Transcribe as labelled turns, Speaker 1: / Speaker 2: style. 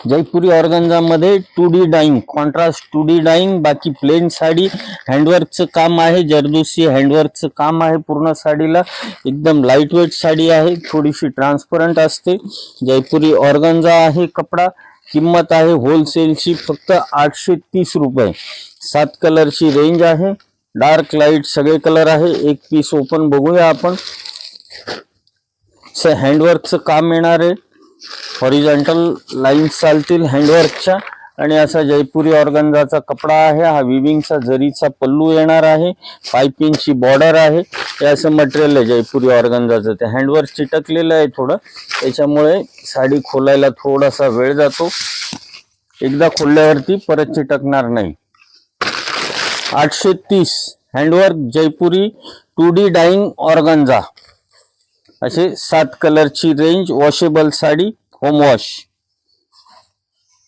Speaker 1: जयपुरी organza मध्ये 2D dyeing, contrast 2D dyeing, बाकी plain sari, हँडवर्कचं काम आहे, जरदोसी हँडवर्कचं काम आहे पूर्ण साडीला। एकदम लाईट वेट साडी आहे, थोडीशी ट्रान्सपरंट असते। जयपुरी ऑर्गन्झा आहे कपडा। किंमत आहे होलसेलची फक्त 830 रुपये। 7 कलरची रेंज आहे, डार्क लाईट सगळे कलर आहे। एक पीस ओपन बघूया आपण। हँडवर्कचं काम येणार आहे, हॉरिझॉन्टल लाईन्स चालतील हँडवर्कच्या, आणि असा जयपुरी ऑर्गन्झाचा कपडा आहे। हा विविंगचा जरीचा पल्लू येणार आहे, पाइपिंगची बॉर्डर आहे। हे असं मटेरियल आहे जयपुरी ऑर्गन्झाचं। ते हँडवर्क चिटकलेलं आहे थोडं, त्याच्यामुळे साडी खोलायला थोडासा वेळ जातो, एकदा खोलल्यावरती परत चिटकणार नाही। 830 हँडवर्क जयपुरी 2D डाइंग ऑर्गन्झा, असे 7 कलरची range, washable sari, home wash.